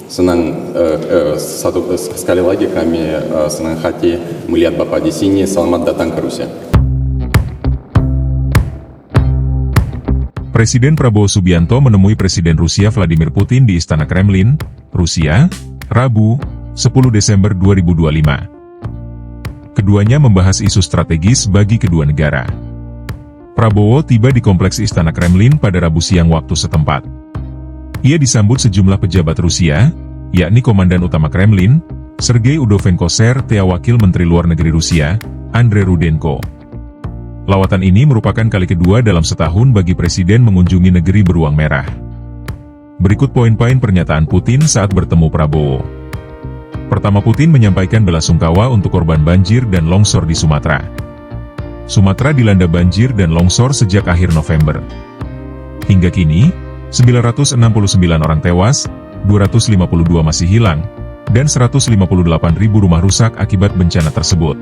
Senang sekali lagi kami senang hati melihat Bapak di sini. Selamat datang ke Rusia. Presiden Prabowo Subianto menemui Presiden Rusia Vladimir Putin di Istana Kremlin, Rusia, Rabu, 10 Desember 2025. Keduanya membahas isu strategis bagi kedua negara. Prabowo tiba di kompleks Istana Kremlin pada Rabu siang waktu setempat. Ia disambut sejumlah pejabat Rusia, yakni Komandan Utama Kremlin, Sergei Udovchenko serta Wakil Menteri Luar Negeri Rusia, Andrei Rudenko. Lawatan ini merupakan kali kedua dalam setahun bagi Presiden mengunjungi negeri beruang merah. Berikut poin-poin pernyataan Putin saat bertemu Prabowo. Pertama, Putin menyampaikan belasungkawa untuk korban banjir dan longsor di Sumatera. Sumatera dilanda banjir dan longsor sejak akhir November. Hingga kini, 969 orang tewas, 252 masih hilang, dan 158.000 rumah rusak akibat bencana tersebut.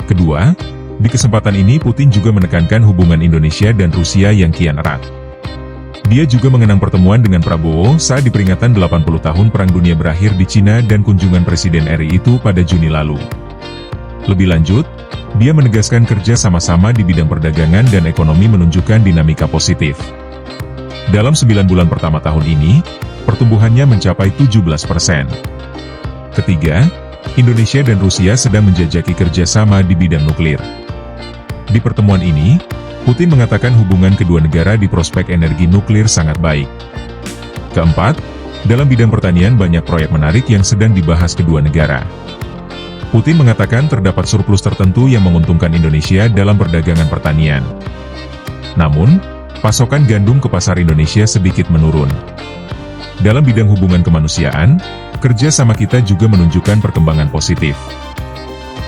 Kedua, di kesempatan ini Putin juga menekankan hubungan Indonesia dan Rusia yang kian erat. Dia juga mengenang pertemuan dengan Prabowo saat di peringatan 80 tahun Perang Dunia berakhir di Cina dan kunjungan Presiden RI itu pada Juni lalu. Lebih lanjut, dia menegaskan kerja sama-sama di bidang perdagangan dan ekonomi menunjukkan dinamika positif. Dalam 9 bulan pertama tahun ini, pertumbuhannya mencapai 17%. Ketiga, Indonesia dan Rusia sedang menjajaki kerjasama di bidang nuklir. Di pertemuan ini, Putin mengatakan hubungan kedua negara di prospek energi nuklir sangat baik. Keempat, dalam bidang pertanian banyak proyek menarik yang sedang dibahas kedua negara. Putin mengatakan terdapat surplus tertentu yang menguntungkan Indonesia dalam perdagangan pertanian. Namun, pasokan gandum ke pasar Indonesia sedikit menurun. Dalam bidang hubungan kemanusiaan, kerja sama kita juga menunjukkan perkembangan positif.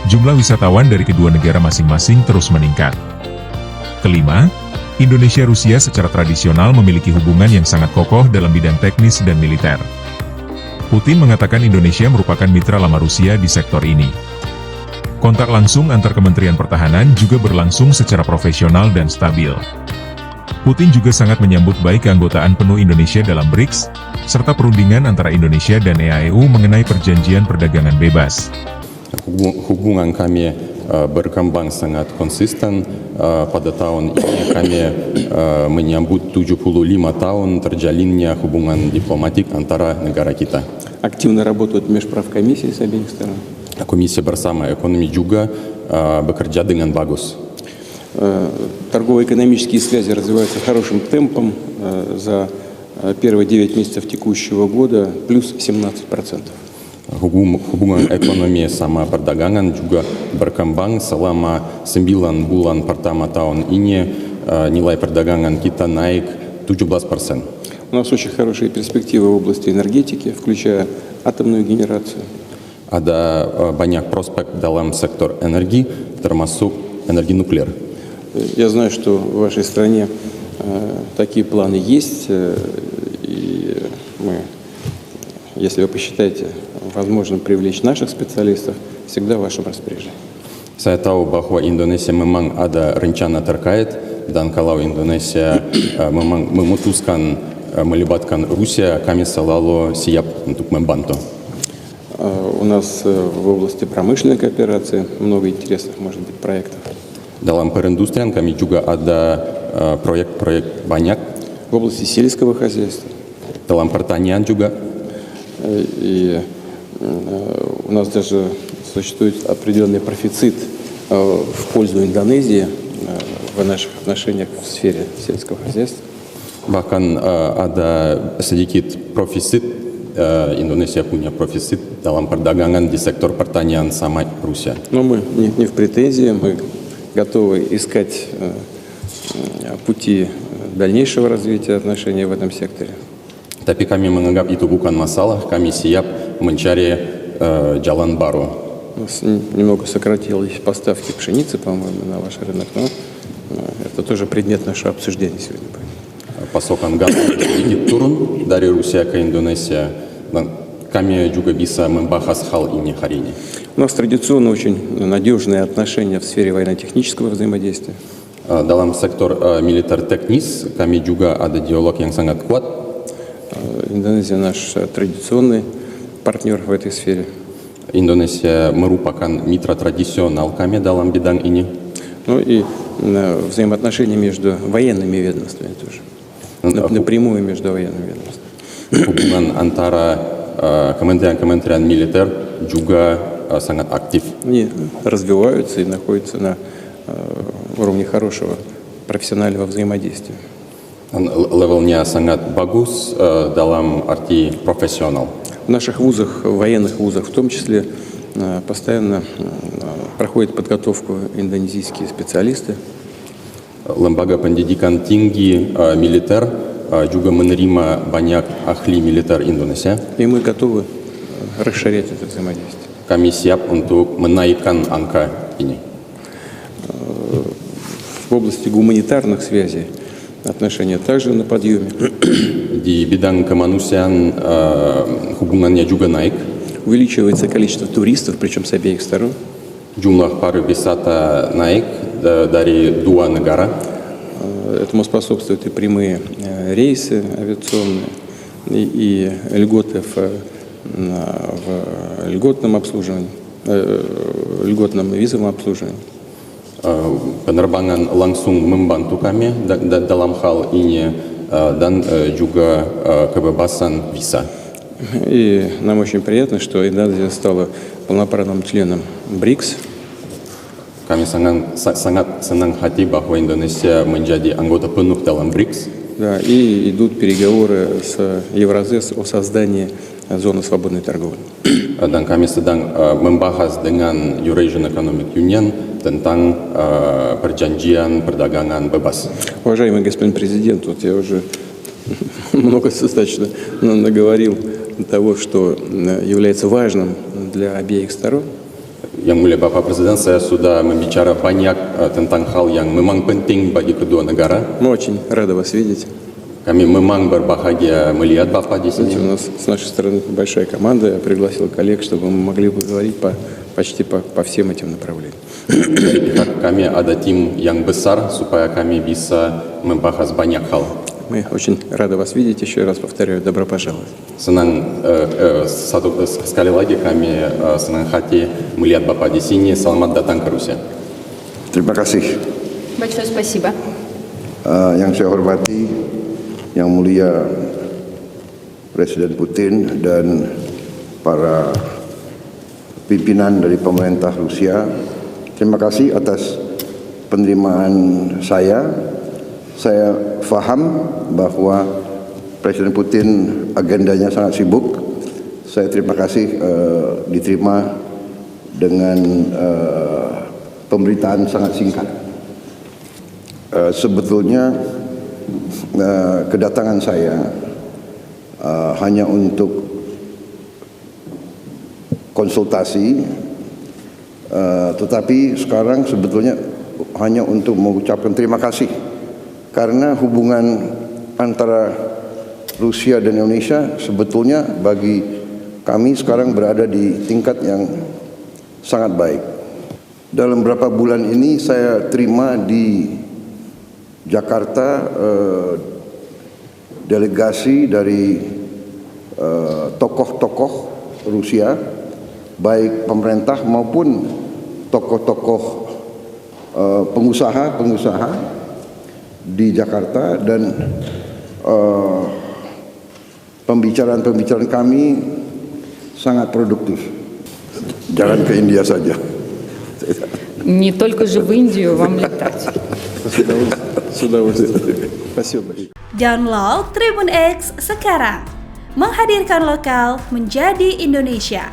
Jumlah wisatawan dari kedua negara masing-masing terus meningkat. Kelima, Indonesia-Rusia secara tradisional memiliki hubungan yang sangat kokoh dalam bidang teknis dan militer. Putin mengatakan Indonesia merupakan mitra lama Rusia di sektor ini. Kontak langsung antar Kementerian Pertahanan juga berlangsung secara profesional dan stabil. Putin juga sangat menyambut baik keanggotaan penuh Indonesia dalam BRICS, serta perundingan antara Indonesia dan EAEU mengenai perjanjian perdagangan bebas. Hubungan kami berkembang sangat konsisten. Pada tahun ini kami menyambut 75 tahun terjalinnya hubungan diplomatik antara negara kita. Активно работают межправкомиссии с обеих сторон. Komisi bersama ekonomi juga bekerja dengan bagus. Торгово-экономические связи развиваются хорошим темпом. За первые 9 месяцев текущего года плюс 17%. Hubungan ekonomi sama perdagangan juga berkembang selama 9 bulan pertama tahun ini. Nilai perdagangan kita naik 17%. У нас очень хорошие перспективы в области энергетики, включая атомную генерацию. Ada banyak prospek dalam sektor energi, termasuk energi nuklir. Я знаю, что в вашей стране такие планы есть, и мы, если вы посчитаете возможным привлечь наших специалистов, всегда в вашем распоряжении. Saya tahu bahwa Indonesia memang ada rencana terkait, dan kalau Indonesia memang memutuskan melibatkan Rusia, kami selalu siap untuk membantu. У нас в области промышленной кооперации много интересных, может быть, проектов. Dalam perindustrian kami juga ada proyek-proyek banyak. В области сельского хозяйства. Dalam pertanian juga. И у нас даже существует определенный профицит в пользу Индонезии в наших отношениях в сфере сельского хозяйства. Bahkan ada sedikit profisit, Indonesia punya profisit dalam perdagangan di sektor pertanian sama Rusia. Но мы не в претензии, мы готовы искать пути дальнейшего развития отношений в этом секторе. Tapi kami menganggap itu bukan masalah, kami siap mencari jalan baru. У нас немного сократились поставки пшеницы, по-моему, на ваш рынок, но это тоже предмет нашего обсуждения сегодня. Pasokan gas sedikit turun dari Rusia ke Indonesia, dan kami juga bisa membahas hal ini hari ini. У нас традиционно очень надежные отношения в сфере военно-технического взаимодействия. Dalam sektor militer teknis, kami juga ada dialog yang sangat kuat. Индонезия наш традиционный партнер в этой сфере. Indonesia merupakan mitra tradisional kami dalam bidang ini. Ну и взаимоотношения между военными ведомствами тоже. Напрямую между военными ведомствами. Hubungan antara kementerian-kementerian militer juga sangat aktif. Они развиваются и находятся на уровне хорошего профессионального взаимодействия. Levelnya sangat bagus dalam arti profesional. В наших вузах, в военных вузах в том числе, постоянно проходит подготовку индонезийские специалисты. Lembaga pendidikan tinggi militer juga menerima banyak ahli militer Indonesia. И мы готовы расширять это взаимодействие. Kami siap untuk menaikkan angka ini. В области гуманитарных связей отношения также на подъеме. Di bidang kemanusiaan hubungannya juga naik. Увеличивается количество туристов, причем с обеих сторон. Jumlah pariwisata naik dari dua negara. Этому способствуют и прямые рейсы авиационные, и льготы в льготном обслуживании, льготном визовом обслуживании. Penerbangan langsung membantu kami dalam hal ini dan juga kebebasan visa. И нам очень приятно, что Индонезия стала полноправным членом БРИКС. Kami sangat senang hati bahwa Indonesia menjadi anggota penuh dalam BRICS. Да, и идут переговоры с Евразес о создании зоны свободной торговли. Dan kami sedang membahas dengan Eurasian Economic Union tentang perjanjian perdagangan bebas. Уважаемый господин президент, вот я уже много достаточно наговорил того, что является важным для обеих сторон. Yang mulia Bapak Presiden, saya sudah membicara banyak tentang hal yang memang penting bagi kedua negara. Мы очень рады вас видеть. Kami memang berbahagia melihat Bapak di Кстати, у sini. нас с нашей стороны большая команда. Я пригласил коллег, чтобы мы могли бы говорить почти по всем этим направлениям. Dari pihak kami ada tim yang besar supaya kami bisa membahas banyak hal. Мы очень рады вас видеть. Еще раз повторяю, добро пожаловать. Senang sekali lagi kami senang hati melihat Bapak di sini. Selamat datang ke Rusia. Terima kasih. Большое спасибо. Yang saya hormati, Yang Mulia Presiden Putin dan para pimpinan dari pemerintah Rusia, terima kasih atas penerimaan saya. Saya faham bahwa Presiden Putin agendanya sangat sibuk. Saya terima kasih diterima dengan pemberitaan sangat singkat. Sebetulnya kedatangan saya hanya untuk konsultasi, tetapi sekarang sebetulnya hanya untuk mengucapkan terima kasih karena hubungan antara Rusia dan Indonesia sebetulnya bagi kami sekarang berada di tingkat yang sangat baik. Dalam beberapa bulan ini saya terima di Jakarta delegasi dari tokoh-tokoh Rusia, baik pemerintah maupun tokoh-tokoh pengusaha di Jakarta, dan pembicaraan-pembicaraan kami sangat produktif. Jangan ke India saja. Не только же в Индию вам летать. С удовольствием. Спасибо большое. Download Tribun X sekarang. Menghadirkan lokal menjadi Indonesia.